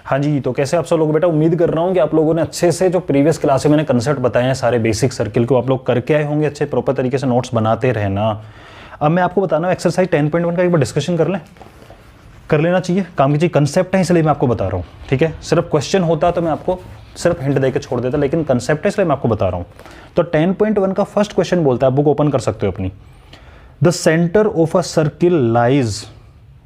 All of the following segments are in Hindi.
हाँ जी, तो कैसे आप सब लोग बेटा, उम्मीद कर रहा हूँ कि आप लोगों ने अच्छे से जो प्रीवियस क्लास में मैंने कंसेप्ट बताए हैं सारे बेसिक सर्किल को आप लोग करके आए होंगे, अच्छे प्रॉपर तरीके से नोट्स बनाते रहना। अब मैं आपको बताना हूँ एक्सरसाइज 10.1 का एक बार डिस्कशन कर लेना चाहिए, काम कीजिए। कंसेप्ट है इसलिए मैं आपको बता रहा हूँ, ठीक है। सिर्फ क्वेश्चन होता तो मैं आपको सिर्फ हिंट देकर छोड़ देता, लेकिन कंसेप्ट है इसलिए मैं आपको बता रहा हूँ। तो 10.1 का फर्स्ट क्वेश्चन बोलता है, आप बुक ओपन कर सकते हो अपनी। The centre of a circle lies,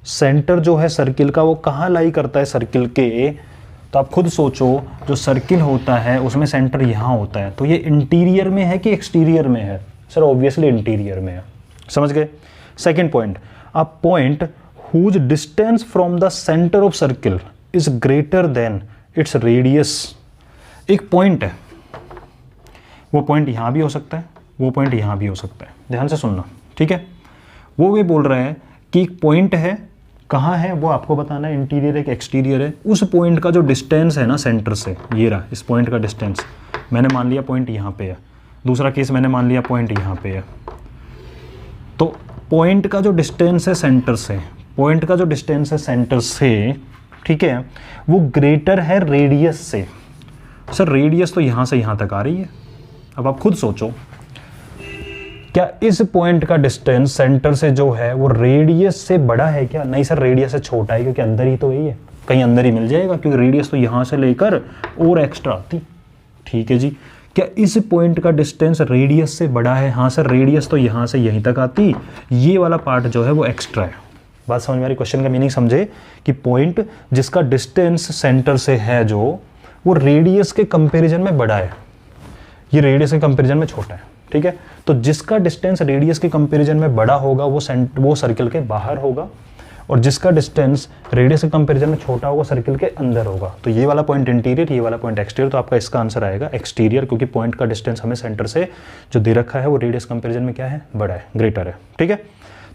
centre जो है सर्किल का वो कहाँ लाई करता है सर्किल के, तो आप खुद सोचो, जो सर्किल होता है उसमें सेंटर यहाँ होता है, तो ये इंटीरियर में है कि एक्सटीरियर में है? सर ऑब्वियसली इंटीरियर में है, समझ गए। Second point, a point whose distance from the centre of circle is greater than its radius. एक पॉइंट है, वो पॉइंट यहाँ भी हो सकता है, वो पॉइंट यहाँ भी हो सकता है, ध्यान से सुनना, ठीक है। वो ये बोल रहे हैं कि एक पॉइंट है, कहाँ है वो आपको बताना है, इंटीरियर है कि एक्सटीरियर है। उस पॉइंट का जो डिस्टेंस है ना सेंटर से, ये रहा इस पॉइंट का डिस्टेंस, मैंने मान लिया पॉइंट यहाँ पे है। दूसरा केस मैंने मान लिया पॉइंट यहाँ पे है। तो पॉइंट का जो डिस्टेंस है सेंटर से, पॉइंट का जो डिस्टेंस है सेंटर से, ठीक है, वो ग्रेटर है रेडियस से। सर रेडियस तो यहाँ से यहाँ तक आ रही है। अब आप खुद सोचो, क्या इस पॉइंट का डिस्टेंस सेंटर से जो है वो रेडियस से बड़ा है क्या? नहीं सर, रेडियस से छोटा है, क्योंकि अंदर ही तो यही है, कहीं अंदर ही मिल जाएगा, क्योंकि रेडियस तो यहाँ से लेकर और एक्स्ट्रा आती। ठीक है जी, क्या इस पॉइंट का डिस्टेंस रेडियस से बड़ा है? हाँ सर, रेडियस तो यहाँ से यहीं तक आती, ये वाला पार्ट जो है वो एक्स्ट्रा है। बात समझ में आ रही? क्वेश्चन का मीनिंग समझे कि पॉइंट जिसका डिस्टेंस सेंटर से है जो, वो रेडियस के कंपेरिजन में बड़ा है, ये रेडियस के कंपेरिजन में छोटा है, ठीक है। तो जिसका डिस्टेंस रेडियस के कंपैरिजन में बड़ा होगा वो सर्किल के बाहर होगा, और जिसका डिस्टेंस रेडियस के कंपैरिजन में छोटा होगा सर्किल के अंदर होगा। तो ये वाला पॉइंट इंटीरियर, ये वाला पॉइंट एक्सटीरियर, तो आपका इसका आंसर आएगा एक्सटीरियर, क्योंकि पॉइंट का डिस्टेंस हमें सेंटर से जो दे रखा है वो रेडियस कंपैरिजन में क्या है, बड़ा है, ग्रेटर है, ठीक है।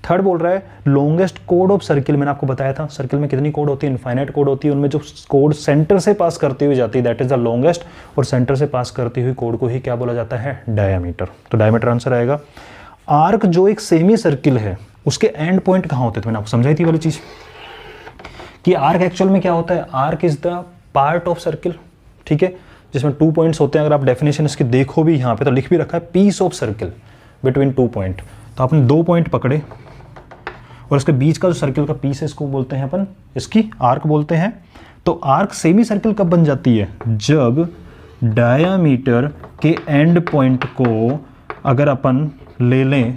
थर्ड बोल रहा है लॉन्गेस्ट कोड ऑफ सर्किल। मैंने आपको बताया था सर्किल में कितनी कोड होती है, इनफाइनाइट कोड होती है, उनमें जो कोड सेंटर से पास करती हुई जाती है दैट इज द लॉन्गेस्ट, और सेंटर से पास करती हुई कोड को ही क्या बोला जाता है, डायमीटर। तो डायमीटर आंसर आएगा। आर्क जो एक सेमी सर्किल है उसके एंड पॉइंट कहाँ होते थे, मैंने आपको समझाई थी वाली चीज कि आर्क एक्चुअल में क्या होता है, arc is the part of circle, ठीक है, जिसमें 2 पॉइंट्स होते हैं। अगर आप डेफिनेशन इसकी देखो भी यहाँ पे तो लिख भी रखा है piece of circle between 2 point. तो आपने 2 पॉइंट पकड़े और इसके बीच का जो सर्किल का पीस है इसको बोलते हैं अपन, इसकी आर्क बोलते हैं। तो आर्क सेमी सर्किल कब बन जाती है, जब डायामीटर के एंड पॉइंट को अगर अपन ले लें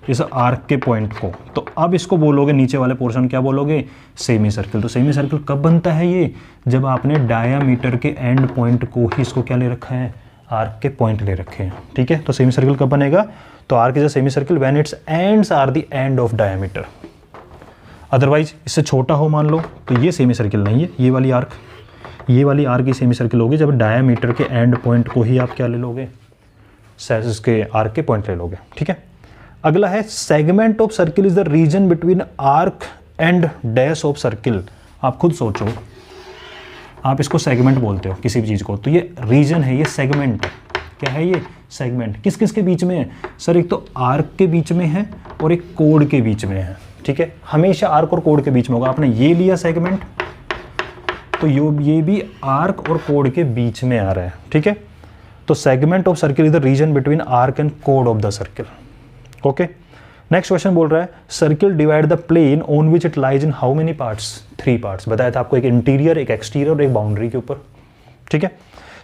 इस आर्क के पॉइंट को, तो अब इसको बोलोगे नीचे वाले पोर्शन क्या बोलोगे, सेमी सर्किल। तो सेमी सर्किल कब बनता है ये, जब आपने डायामीटर के एंड पॉइंट को ही इसको क्या ले रखा है, आर्क के पॉइंट ले रखे हैं, ठीक है। तो सेमी सर्किल कब बनेगा, तो arc is a semi circle when its ends are the end of diameter. Otherwise इससे छोटा हो मान लो तो ये सेमी सर्किल नहीं है, ये वाली आर्क ही सेमी सर्किल होगी जब डायामीटर के एंड पॉइंट को ही आप क्या ले लोगे, इसके आर्क के पॉइंट ले लोगे, ठीक है। अगला है segment of circle is the region between arc and dash of circle. आप खुद सोचो, आप इसको सेगमेंट बोलते हो किसी भी चीज को, तो ये रीजन है, ये सेगमेंट है। क्या है ये, सेगमेंट। किस किस के बीच में है सर, एक तो आर्क के बीच में है और एक कोड के बीच में है, ठीक है। हमेशा आर्क और कोड के बीच में होगा। आपने ये लिया सेगमेंट, तो ये भी आर्क और कोड के बीच में आ रहा है, ठीक है। तो segment of circle is the region between arc and कोड of the circle, okay. Next question बोल रहा है circle divide the plane on which it lies in how many parts, 3 parts. बताया था आपको, एक इंटीरियर, एक एक्सटीरियर और एक बाउंड्री के ऊपर, ठीक है।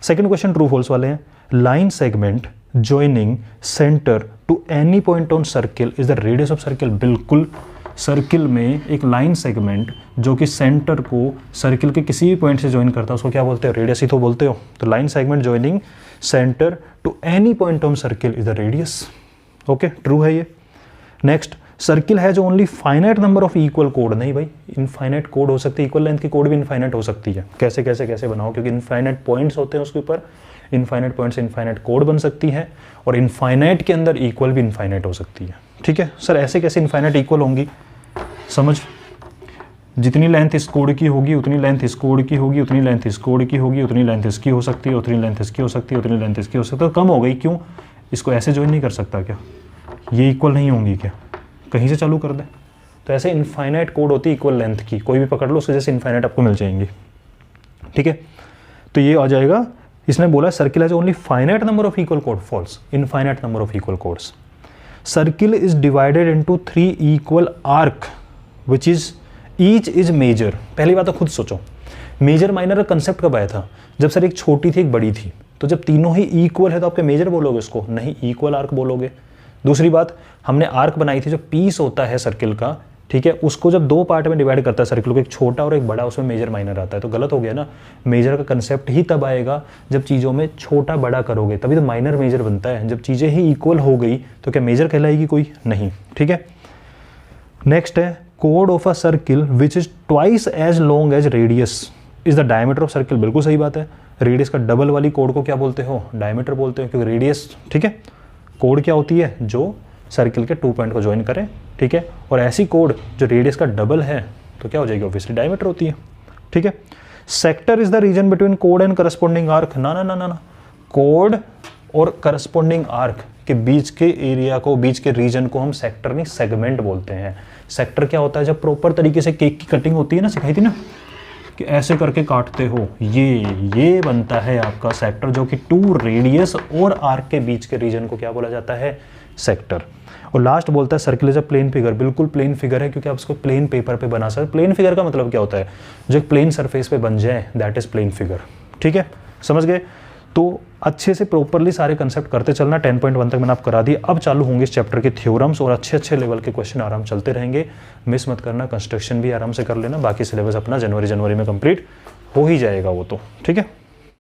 सेकंड क्वेश्चन ट्रू फॉल्स वाले हैं। Line segment joining center to any point on circle is the radius of circle। बिल्कुल, सर्किल में एक लाइन सेगमेंट जो कि सेंटर को सर्किल के किसी भी पॉइंट से ज्वाइन करता है उसको क्या बोलते हो, रेडियस ही तो बोलते हो। तो line segment joining centre to any point on circle is the radius, okay, true है ये। नेक्स्ट, सर्किल है जो only finite number of equal कोड। नहीं भाई, इनफाइनाइट कोड हो सकती है, इक्वल लेंथ की कोड भी इनफाइनाइट हो सकती है। कैसे कैसे कैसे बनाओ, क्योंकि इनफाइनाइट पॉइंट्स होते हैं उसके ऊपर, इनफाइनाइट पॉइंट से इनफाइनाइट कोड बन सकती है, और इनफाइनाइट के अंदर इक्वल भी इनफाइनाइट हो सकती है, ठीक है। सर ऐसे कैसे इनफाइनाइट इक्वल होंगी, समझ, जितनी लेंथ इस कोड की होगी उतनी लेंथ इस कोड की होगी, उतनी लेंथ इस कोड की होगी, उतनी लेंथ इसकी हो सकती है, उतनी लेंथ इसकी हो सकती है, उतनी लेंथ इसकी हो सकती है। तो कम हो गई, क्यों, इसको ऐसे ज्वाइन नहीं कर सकता क्या, ये इक्वल नहीं होंगी क्या, कहीं से चालू कर दे। तो ऐसे इनफाइनाइट कोड होती है इक्वल लेंथ की, कोई भी पकड़ लो उसके जैसे इनफाइनाइट आपको मिल जाएंगी। ठीक है, तो ये आ जाएगा। इसने बोला circle has only finite number of equal कोड, false, infinite number of equal chords. Circle is divided into 3 equal arc which is each is major. पहली बात तो खुद सोचो, मेजर माइनर का कंसेप्ट कब आया था? जब सर एक छोटी थी एक बड़ी थी, तो जब तीनों ही इक्वल है तो आपके मेजर बोलोगे उसको, नहीं इक्वल आर्क बोलोगे। दूसरी बात, हमने आर्क बनाई थी, जो पीस होता है सर्किल का, ठीक है, उसको जब दो पार्ट में डिवाइड करता है सर्किल को, एक छोटा और एक बड़ा, उसमें मेजर माइनर आता है, तो गलत हो गया ना। मेजर का कंसेप्ट ही तब आएगा जब चीज़ों में छोटा बड़ा करोगे, तभी तो माइनर मेजर बनता है। जब चीज़ें ही इक्वल हो गई तो क्या मेजर कहलाएगी कोई? नहीं, ठीक है। नेक्स्ट है कोड of a circle which is twice as long as radius is the diameter of circle. बिल्कुल सही बात है, रेडियस का डबल वाली कोड को क्या बोलते हो? डायमीटर बोलते हो, क्योंकि रेडियस, ठीक है, कोड क्या होती है? जो सर्किल के 2 पॉइंट को ज्वाइन करे, ठीक है, और ऐसी कोड जो रेडियस का डबल है तो क्या हो जाएगी? ऑब्वियसली डायमीटर होती है, ठीक है। Sector is the region between code and corresponding arc. ना ना ना ना ना, कोड और करस्पॉन्डिंग आर्क के बीच के एरिया को, बीच के रीजन को हम सेक्टर नहीं सेगमेंट बोलते हैं। सेक्टर क्या होता है? जब प्रॉपर तरीके से केक की कटिंग होती है ना, सिखाई थी ना कि ऐसे करके काटते हो, ये बनता है आपका सेक्टर, जो कि 2 रेडियस और आर्क के बीच के रीजन को क्या बोला जाता है? सेक्टर। और लास्ट बोलता है circle is a plane figure. बिल्कुल प्लेन फिगर है, क्योंकि आप इसको प्लेन पेपर पे बना सकते। प्लेन फिगर का मतलब क्या होता है? जो एक प्लेन सरफेस पे बन जाए, दैट इज प्लेन फिगर, ठीक है, समझ गए? तो अच्छे से प्रॉपरली सारे कंसेप्ट करते चलना। 10.1 तक मैंने आप करा दिए, अब चालू होंगे इस चैप्टर के थ्योरम्स और अच्छे लेवल के क्वेश्चन आराम चलते रहेंगे। मिस मत करना, कंस्ट्रक्शन भी आराम से कर लेना, बाकी सिलेबस अपना जनवरी में कंप्लीट हो ही जाएगा वो तो, ठीक है।